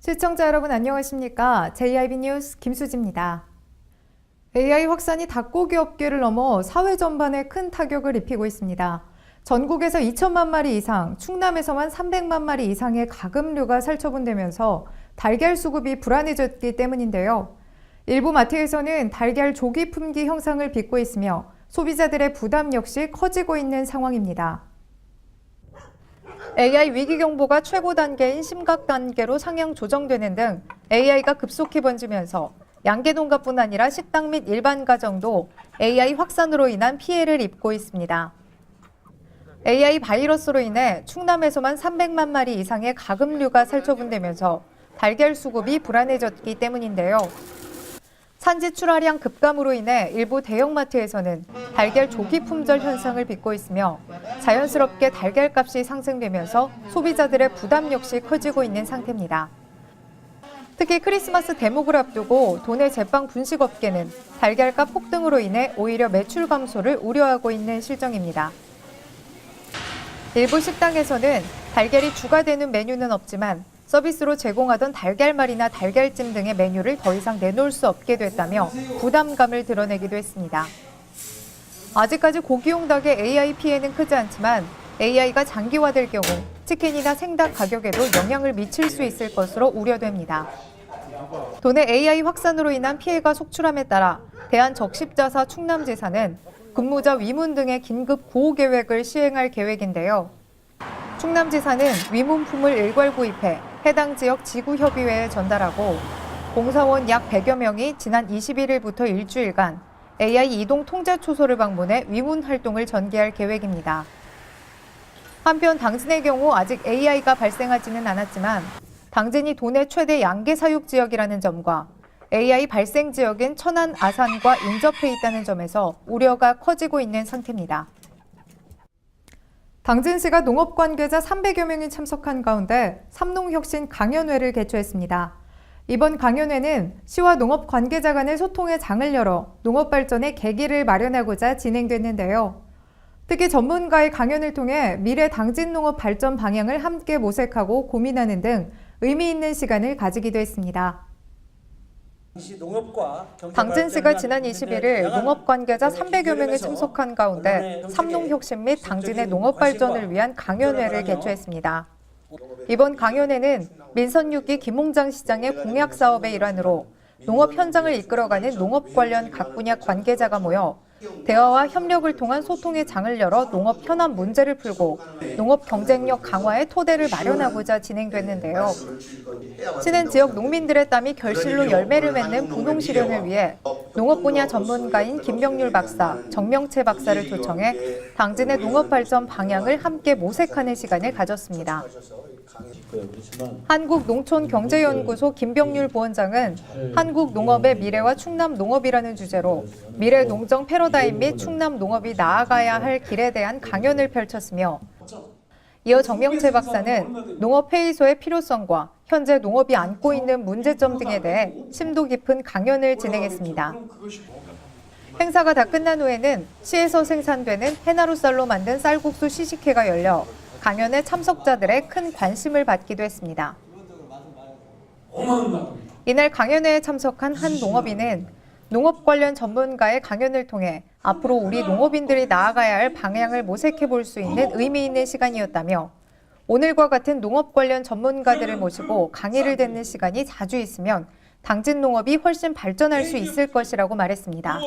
시청자 여러분 안녕하십니까? JIB 뉴스 김수지입니다. AI 확산이 닭고기 업계를 넘어 사회 전반에 큰 타격을 입히고 있습니다. 전국에서 2천만 마리 이상, 충남에서만 300만 마리 이상의 가금류가 살처분되면서 달걀 수급이 불안해졌기 때문인데요. 일부 마트에서는 달걀 조기 품귀 현상을 빚고 있으며 소비자들의 부담 역시 커지고 있는 상황입니다. AI 위기 경보가 최고 단계인 심각 단계로 상향 조정되는 등 AI가 급속히 번지면서 양계농가뿐 아니라 식당 및 일반 가정도 AI 확산으로 인한 피해를 입고 있습니다. AI 바이러스로 인해 충남에서만 300만 마리 이상의 가금류가 살처분되면서 달걀 수급이 불안해졌기 때문인데요. 산지 출하량 급감으로 인해 일부 대형마트에서는 달걀 조기 품절 현상을 빚고 있으며 자연스럽게 달걀값이 상승되면서 소비자들의 부담 역시 커지고 있는 상태입니다. 특히 크리스마스 대목을 앞두고 도내 제빵 분식업계는 달걀값 폭등으로 인해 오히려 매출 감소를 우려하고 있는 실정입니다. 일부 식당에서는 달걀이 추가되는 메뉴는 없지만 서비스로 제공하던 달걀말이나 달걀찜 등의 메뉴를 더 이상 내놓을 수 없게 됐다며 부담감을 드러내기도 했습니다. 아직까지 고기용 닭의 AI 피해는 크지 않지만 AI가 장기화될 경우 치킨이나 생닭 가격에도 영향을 미칠 수 있을 것으로 우려됩니다. 도내 AI 확산으로 인한 피해가 속출함에 따라 대한적십자사 충남지사는 근무자 위문 등의 긴급 구호 계획을 시행할 계획인데요. 충남지사는 위문품을 일괄 구입해 해당 지역 지구협의회에 전달하고 공사원 약 100여 명이 지난 21일부터 일주일간 AI 이동 통제 초소를 방문해 위문 활동을 전개할 계획입니다. 한편 당진의 경우 아직 AI가 발생하지는 않았지만 당진이 도내 최대 양계 사육 지역이라는 점과 AI 발생 지역인 천안, 아산과 인접해 있다는 점에서 우려가 커지고 있는 상태입니다. 당진시가 농업 관계자 300여 명이 참석한 가운데 삼농혁신 강연회를 개최했습니다. 이번 강연회는 시와 농업 관계자 간의 소통의 장을 열어 농업 발전의 계기를 마련하고자 진행됐는데요. 특히 전문가의 강연을 통해 미래 당진 농업 발전 방향을 함께 모색하고 고민하는 등 의미 있는 시간을 가지기도 했습니다. 당진시가 지난 21일 농업 관계자 300여 명이 참석한 가운데 삼농혁신 및 당진의 농업 발전을 위한 강연회를 개최했습니다. 이번 강연회는 민선 6기 김홍장 시장의 공약 사업의 일환으로 농업 현장을 이끌어가는 농업 관련 각 분야 관계자가 모여 대화와 협력을 통한 소통의 장을 열어 농업 현안 문제를 풀고 농업 경쟁력 강화의 토대를 마련하고자 진행됐는데요. 시는 지역 농민들의 땀이 결실로 열매를 맺는 분홍 실현을 위해 농업 분야 전문가인 김병률 박사, 정명채 박사를 초청해 당진의 농업 발전 방향을 함께 모색하는 시간을 가졌습니다. 한국농촌경제연구소 김병률 부원장은 한국 농업의 미래와 충남 농업이라는 주제로 미래 농정 패러다임 및 충남 농업이 나아가야 할 길에 대한 강연을 펼쳤으며 이어 정명채 박사는 농업회의소의 필요성과 현재 농업이 안고 있는 문제점 등에 대해 심도 깊은 강연을 진행했습니다. 행사가 다 끝난 후에는 시에서 생산되는 해나루쌀로 만든 쌀국수 시식회가 열려 강연에 참석자들의 큰 관심을 받기도 했습니다. 이날 강연회에 참석한 한 농업인은 농업 관련 전문가의 강연을 통해 앞으로 우리 농업인들이 나아가야 할 방향을 모색해 볼 수 있는 의미 있는 시간이었다며 오늘과 같은 농업 관련 전문가들을 모시고 강의를 듣는 시간이 자주 있으면 당진 농업이 훨씬 발전할 수 있을 것이라고 말했습니다.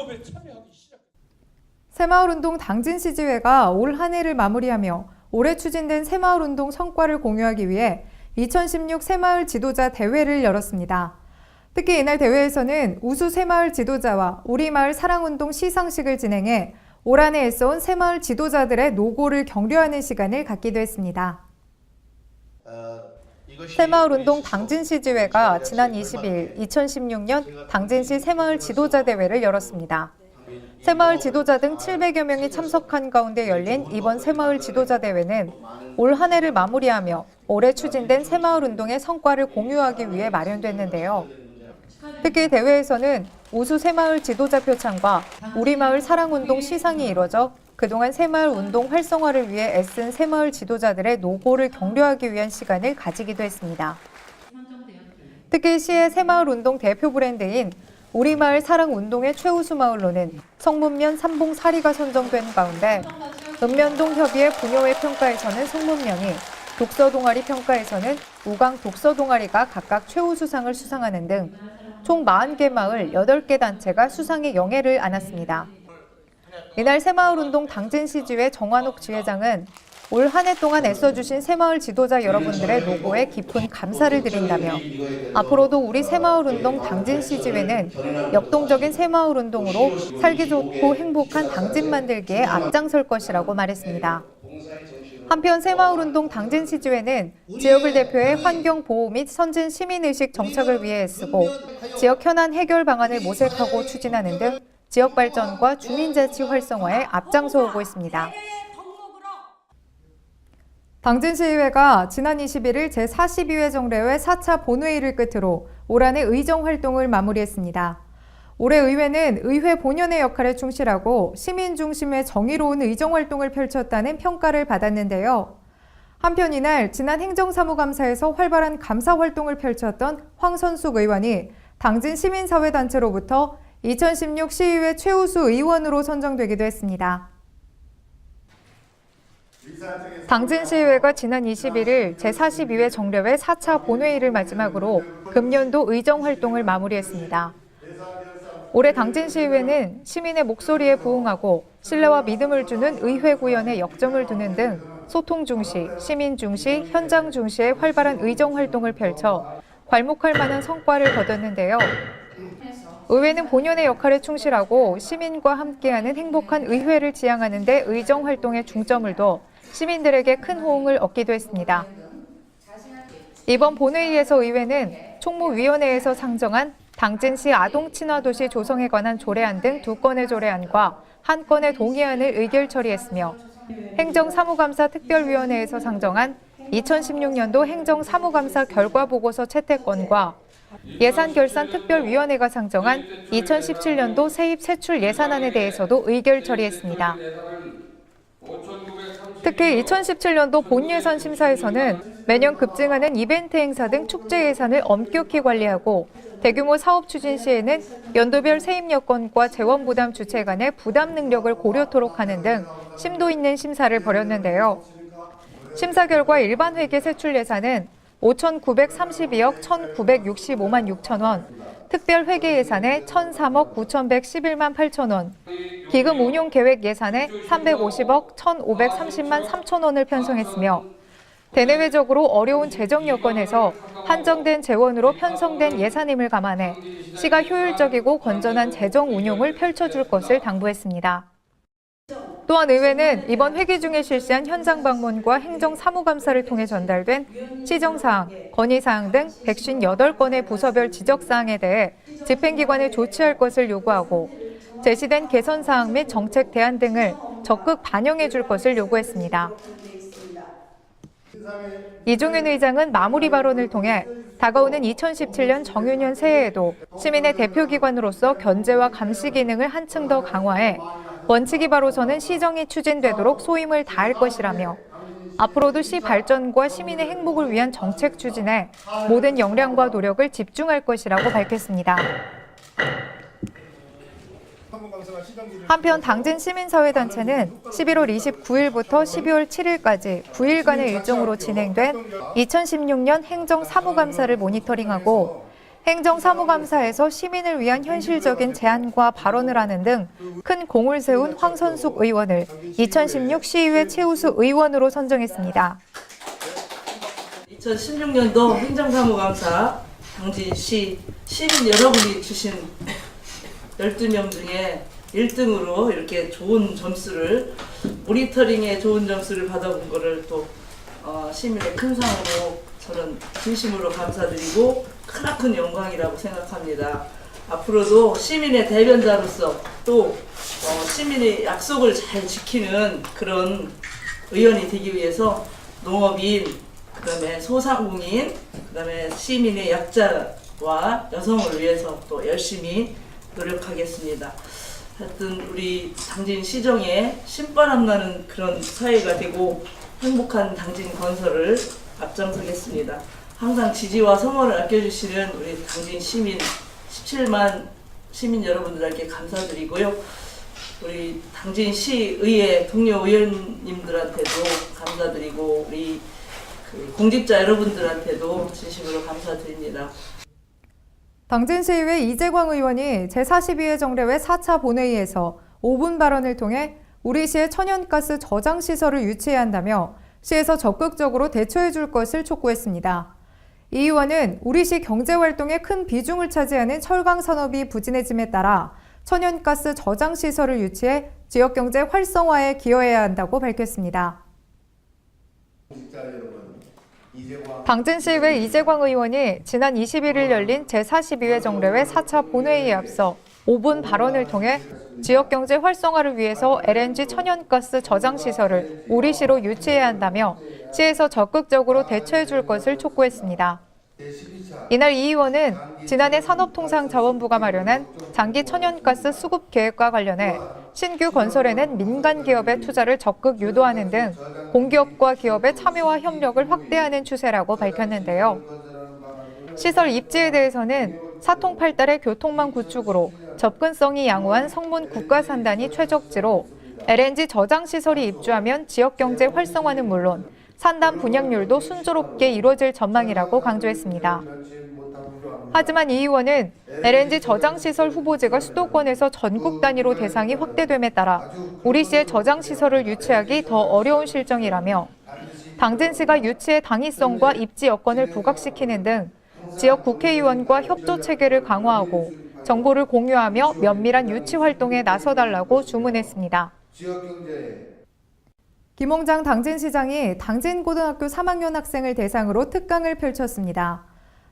새마을운동 당진시지회가 올 한 해를 마무리하며 올해 추진된 새마을운동 성과를 공유하기 위해 2016 새마을 지도자 대회를 열었습니다. 특히 이날 대회에서는 우수 새마을 지도자와 우리마을 사랑운동 시상식을 진행해 올 한 해 애써온 새마을 지도자들의 노고를 격려하는 시간을 갖기도 했습니다. 새마을운동 당진시지회가 지난 20일 2016년 당진시 새마을 지도자 대회를 열었습니다. 새마을 지도자 등 700여 명이 참석한 가운데 열린 이번 새마을 지도자 대회는 올 한 해를 마무리하며 올해 추진된 새마을운동의 성과를 공유하기 위해 마련됐는데요. 특히 대회에서는 우수 새마을 지도자 표창과 우리마을 사랑운동 시상이 이뤄져 그동안 새마을 운동 활성화를 위해 애쓴 새마을 지도자들의 노고를 격려하기 위한 시간을 가지기도 했습니다. 특히 시의 새마을운동 대표 브랜드인 우리마을 사랑운동의 최우수 마을로는 성문면 삼봉사리가 선정된 가운데 읍면동 협의회 부녀회 평가에서는 성문면이, 독서동아리 평가에서는 우강 독서동아리가 각각 최우수상을 수상하는 등 총 40개 마을 8개 단체가 수상의 영예를 안았습니다. 이날 새마을운동 당진시지회 정환옥 지회장은 올 한 해 동안 애써주신 새마을 지도자 여러분들의 노고에 깊은 감사를 드린다며 앞으로도 우리 새마을운동 당진시지회는 역동적인 새마을운동으로 살기 좋고 행복한 당진 만들기에 앞장설 것이라고 말했습니다. 한편 새마을운동 당진시지회는 지역을 대표해 환경보호 및 선진 시민의식 정착을 위해 애쓰고 지역 현안 해결 방안을 모색하고 추진하는 등 지역 발전과 주민자치 활성화에 앞장서 오고 있습니다. 당진시의회가 지난 21일 제42회 정례회 4차 본회의를 끝으로 올 한해 의정활동을 마무리했습니다. 올해 의회는 의회 본연의 역할에 충실하고 시민 중심의 정의로운 의정활동을 펼쳤다는 평가를 받았는데요. 한편 이날 지난 행정사무감사에서 활발한 감사활동을 펼쳤던 황선숙 의원이 당진 시민사회단체로부터 2016 시의회 최우수 의원으로 선정되기도 했습니다. 당진시의회가 지난 21일 제42회 정례회 4차 본회의를 마지막으로 금년도 의정활동을 마무리했습니다. 올해 당진시의회는 시민의 목소리에 부응하고 신뢰와 믿음을 주는 의회 구현에 역점을 두는 등 소통 중시, 시민 중시, 현장 중시의 활발한 의정활동을 펼쳐 괄목할 만한 성과를 거뒀는데요. 의회는 본연의 역할에 충실하고 시민과 함께하는 행복한 의회를 지향하는 데 의정활동에 중점을 둬 시민들에게 큰 호응을 얻기도 했습니다. 이번 본회의에서 의회는 총무위원회에서 상정한 당진시 아동친화도시 조성에 관한 조례안 등 2건의 조례안과 1건의 동의안을 의결 처리했으며 행정사무감사 특별위원회에서 상정한 2016년도 행정사무감사 결과보고서 채택건과 예산결산특별위원회가 상정한 2017년도 세입세출 예산안에 대해서도 의결 처리했습니다. 특히 2017년도 본예산 심사에서는 매년 급증하는 이벤트 행사 등 축제 예산을 엄격히 관리하고 대규모 사업 추진 시에는 연도별 세입 여건과 재원 부담 주체 간의 부담 능력을 고려토록 하는 등 심도 있는 심사를 벌였는데요. 심사 결과 일반 회계 세출 예산은 5,932억 1,965만 6천 원, 특별 회계 예산에 1,003억 9,111만 8천 원, 기금 운용 계획 예산에 350억 1,530만 3천 원을 편성했으며 대내외적으로 어려운 재정 여건에서 한정된 재원으로 편성된 예산임을 감안해 시가 효율적이고 건전한 재정 운용을 펼쳐줄 것을 당부했습니다. 또한 의회는 이번 회기 중에 실시한 현장 방문과 행정사무감사를 통해 전달된 시정사항, 건의사항 등 158건의 부서별 지적사항에 대해 집행기관에 조치할 것을 요구하고 제시된 개선사항 및 정책 대안 등을 적극 반영해 줄 것을 요구했습니다. 이종윤 의장은 마무리 발언을 통해 다가오는 2017년 정유년 새해에도 시민의 대표기관으로서 견제와 감시 기능을 한층 더 강화해 원칙이 바로 서는 시정이 추진되도록 소임을 다할 것이라며 앞으로도 시 발전과 시민의 행복을 위한 정책 추진에 모든 역량과 노력을 집중할 것이라고 밝혔습니다. 한편 당진 시민사회단체는 11월 29일부터 12월 7일까지 9일간의 일정으로 진행된 2016년 행정사무감사를 모니터링하고 행정사무감사에서 시민을 위한 현실적인 제안과 발언을 하는 등 큰 공을 세운 황선숙 의원을 2016 시의회 최우수 의원으로 선정했습니다. 2016년도 행정사무감사 당진시 시민 여러분이 주신 12명 중에 1등으로 이렇게 좋은 점수를 모니터링에 좋은 점수를 받아본 거를 또 시민의 큰 상으로 저는 진심으로 감사드리고 크나큰 영광이라고 생각합니다. 앞으로도 시민의 대변자로서 또 시민의 약속을 잘 지키는 그런 의원이 되기 위해서 농업인, 그다음에 소상공인, 그다음에 시민의 약자와 여성을 위해서 또 열심히 노력하겠습니다. 하여튼 우리 당진 시정에 신바람 나는 그런 사회가 되고 행복한 당진 건설을 앞장서겠습니다. 항상 지지와 성원을 아껴주시는 우리 당진 시민 17만 시민 여러분들께 감사드리고요. 우리 당진시의회 동료 의원님들한테도 감사드리고 우리 공직자 여러분들한테도 진심으로 감사드립니다. 당진시의회 이재광 의원이 제42회 정례회 4차 본회의에서 5분 발언을 통해 우리 시의 천연가스 저장시설을 유치해야 한다며 시에서 적극적으로 대처해 줄 것을 촉구했습니다. 이 의원은 우리 시 경제활동에 큰 비중을 차지하는 철강 산업이 부진해짐에 따라 천연가스 저장시설을 유치해 지역경제 활성화에 기여해야 한다고 밝혔습니다. 당진시의회 이재광 의원이 지난 21일 열린 제42회 정례회 4차 본회의에 앞서 5분 발언을 통해 지역경제 활성화를 위해서 LNG 천연가스 저장시설을 우리 시로 유치해야 한다며 시에서 적극적으로 대처해 줄 것을 촉구했습니다. 이날 이 의원은 지난해 산업통상자원부가 마련한 장기 천연가스 수급 계획과 관련해 신규 건설에는 민간 기업의 투자를 적극 유도하는 등 공기업과 기업의 참여와 협력을 확대하는 추세라고 밝혔는데요. 시설 입지에 대해서는 사통팔달의 교통망 구축으로 접근성이 양호한 성문 국가산단이 최적지로 LNG 저장시설이 입주하면 지역경제 활성화는 물론 산단 분양률도 순조롭게 이루어질 전망이라고 강조했습니다. 하지만 이 의원은 LNG 저장시설 후보지가 수도권에서 전국 단위로 대상이 확대됨에 따라 우리 시의 저장시설을 유치하기 더 어려운 실정이라며 당진시가 유치의 당위성과 입지 여건을 부각시키는 등 지역 국회의원과 협조 체계를 강화하고 정보를 공유하며 면밀한 유치 활동에 나서달라고 주문했습니다. 김홍장 당진시장이 당진고등학교 3학년 학생을 대상으로 특강을 펼쳤습니다.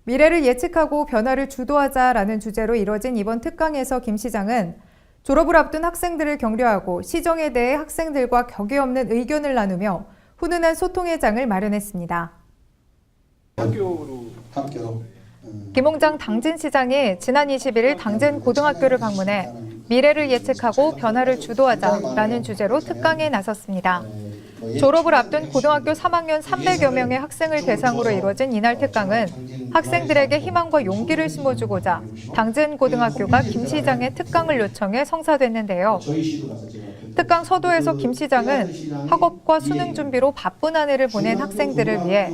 미래를 예측하고 변화를 주도하자라는 주제로 이뤄진 이번 특강에서 김 시장은 졸업을 앞둔 학생들을 격려하고 시정에 대해 학생들과 격이 없는 의견을 나누며 훈훈한 소통의 장을 마련했습니다. 학교. 김홍장 당진시장이 지난 21일 당진고등학교를 방문해 미래를 예측하고 변화를 주도하자라는 주제로 특강에 나섰습니다. 졸업을 앞둔 고등학교 3학년 300여 명의 학생을 대상으로 이루어진 이날 특강은 학생들에게 희망과 용기를 심어주고자 당진고등학교가 김 시장의 특강을 요청해 성사됐는데요. 특강 서두에서 김 시장은 학업과 수능 준비로 바쁜 한 해를 보낸 학생들을 위해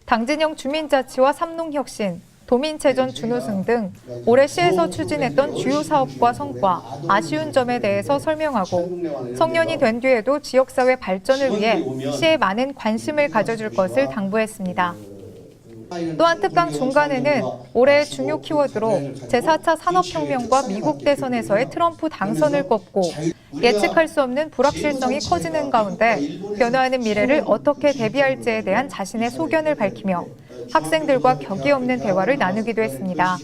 당진형 주민자치와 삼농혁신, 도민체전 준우승 등 올해 시에서 추진했던 주요 사업과 성과, 아쉬운 점에 대해서 설명하고 성년이 된 뒤에도 지역사회 발전을 위해 시에 많은 관심을 가져줄 것을 당부했습니다. 또한 특강 중간에는 올해의 중요 키워드로 제4차 산업혁명과 미국 대선에서의 트럼프 당선을 꼽고 예측할 수 없는 불확실성이 커지는 가운데 변화하는 미래를 어떻게 대비할지에 대한 자신의 소견을 밝히며 학생들과 격이 없는 대화를 나누기도 했습니다.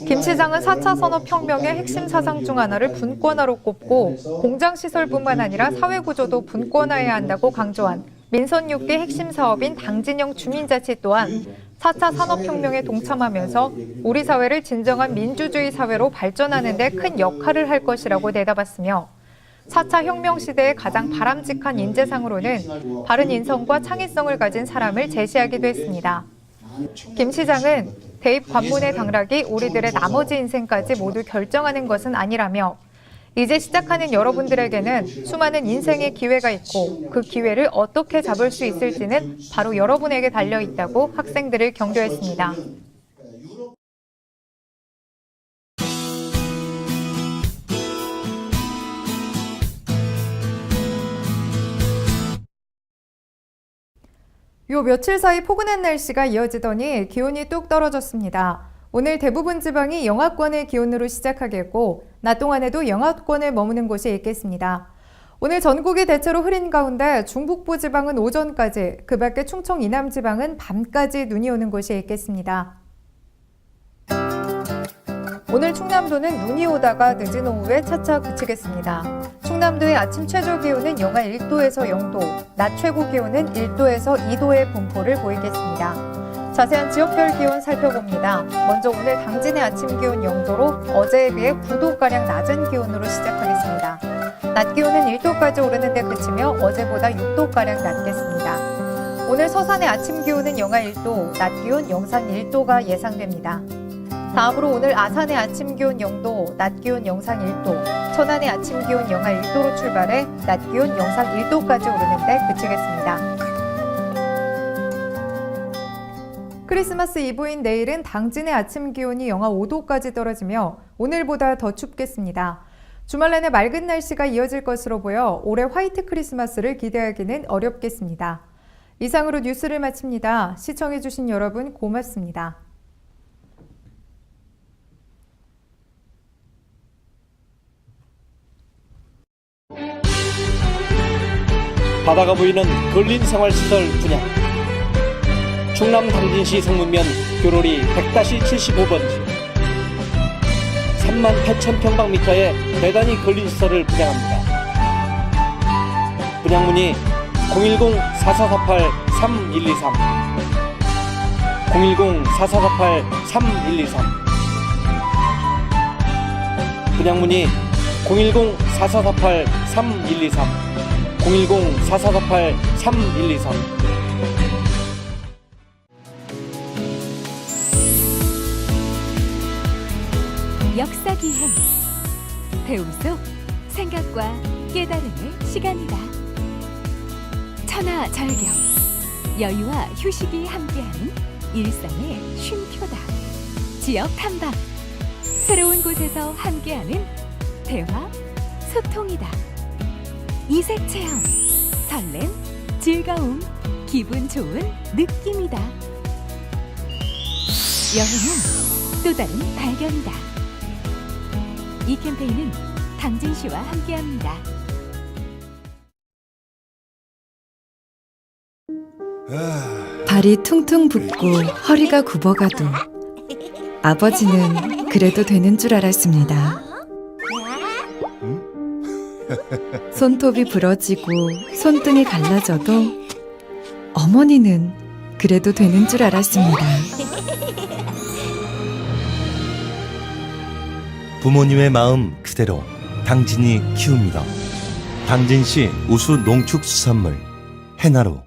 김 시장은 4차 산업혁명의 핵심 사상 중 하나를 분권화로 꼽고 공장시설뿐만 아니라 사회구조도 분권화해야 한다고 강조한 민선 6개 핵심 사업인 당진형 주민자치 또한 4차 산업혁명에 동참하면서 우리 사회를 진정한 민주주의 사회로 발전하는 데 큰 역할을 할 것이라고 대답했으며 4차 혁명 시대의 가장 바람직한 인재상으로는 바른 인성과 창의성을 가진 사람을 제시하기도 했습니다. 김 시장은 대입 관문의 당락이 우리들의 나머지 인생까지 모두 결정하는 것은 아니라며 이제 시작하는 여러분들에게는 수많은 인생의 기회가 있고 그 기회를 어떻게 잡을 수 있을지는 바로 여러분에게 달려있다고 학생들을 격려했습니다. 요 며칠 사이 포근한 날씨가 이어지더니 기온이 뚝 떨어졌습니다. 오늘 대부분 지방이 영하권의 기온으로 시작하겠고 낮 동안에도 영하권에 머무는 곳이 있겠습니다. 오늘 전국이 대체로 흐린 가운데 중북부 지방은 오전까지, 그 밖에 충청 이남 지방은 밤까지 눈이 오는 곳이 있겠습니다. 오늘 충남도는 눈이 오다가 늦은 오후에 차차 그치겠습니다. 충남도의 아침 최저 기온은 영하 1도에서 0도, 낮 최고 기온은 1도에서 2도의 분포를 보이겠습니다. 자세한 지역별 기온 살펴봅니다. 먼저 오늘 당진의 아침 기온 0도로 어제에 비해 9도가량 낮은 기온으로 시작하겠습니다. 낮 기온은 1도까지 오르는 데 그치며 어제보다 6도가량 낮겠습니다. 오늘 서산의 아침 기온은 영하 1도, 낮 기온 영상 1도가 예상됩니다. 다음으로 오늘 아산의 아침 기온 0도, 낮 기온 영상 1도, 천안의 아침 기온 영하 1도로 출발해 낮 기온 영상 1도까지 오르는데 그치겠습니다. 크리스마스 이브인 내일은 당진의 아침 기온이 영하 5도까지 떨어지며 오늘보다 더 춥겠습니다. 주말 내내 맑은 날씨가 이어질 것으로 보여 올해 화이트 크리스마스를 기대하기는 어렵겠습니다. 이상으로 뉴스를 마칩니다. 시청해주신 여러분 고맙습니다. 바다가 보이는 근린 생활시설 분양. 충남 당진시 성문면 교로리 100-75번지 38,000평방미터의 대단위 근린시설을 분양합니다. 분양문의 010-4448-3123 010-4448-3123 분양문의 010-4448-3123 010-4448-3123 역사기행 배움 속 생각과 깨달음의 시간이다. 천하절경 여유와 휴식이 함께하는 일상의 쉼표다. 지역 탐방 새로운 곳에서 함께하는 대화 소통이다. 이색 체험 설렘 즐거움 기분 좋은 느낌이다. 여행은 또 다른 발견이다. 이 캠페인은 당진시와 함께합니다. 발이 퉁퉁 붓고 허리가 굽어가도 아버지는 그래도 되는 줄 알았습니다. 손톱이 부러지고 손등이 갈라져도 어머니는 그래도 되는 줄 알았습니다. 부모님의 마음 그대로 당진이 키웁니다. 당진시 우수 농축수산물 해나루.